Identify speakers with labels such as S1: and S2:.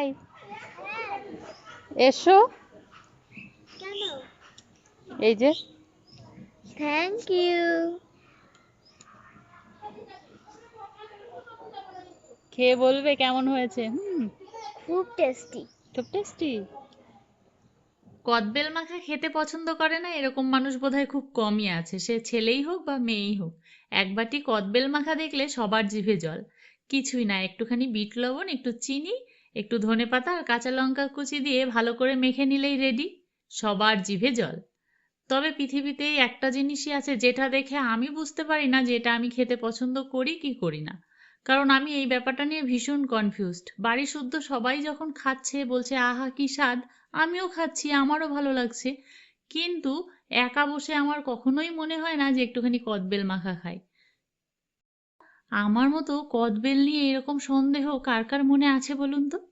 S1: High, এসো।
S2: কেন?
S1: এই যে
S2: থ্যাংক ইউ।
S1: খেয়ে বলবে কেমন হয়েছে।
S2: খুব টেস্টি।
S1: খুব টেস্টি। কদবেল মাখা খেতে পছন্দ করে না এরকম মানুষ বোধহয় খুব কমই আছে, সে ছেলেই হোক বা মেয়েই হোক। এক বাটি কদবেল মাখা দেখলে সবার জিভে জল। কিছুই না, একটুখানি বিট লবণ, একটু চিনি, একটু ধনেপাতা আর কাঁচা লঙ্কা কুচি দিয়ে ভালো করে মেখে নিলেই রেডি। সবার জিভে জল। তবে পৃথিবীতে এই একটা জিনিসই আছে যেটা দেখে আমি বুঝতে পারি না যে এটা আমি খেতে পছন্দ করি কি করি না। কারণ আমি এই ব্যাপারটা নিয়ে ভীষণ কনফিউজড। বাড়ি শুদ্ধ সবাই যখন খাচ্ছে বলছে আহা কি স্বাদ, আমিও খাচ্ছি, আমারও ভালো লাগছে, কিন্তু একা বসে আমার কখনোই মনে হয় না যে একটুখানি কদবেল মাখা খাই। আমার মতো কদবেল নিয়ে এরকম সন্দেহ কার কার মনে আছে বলুন তো।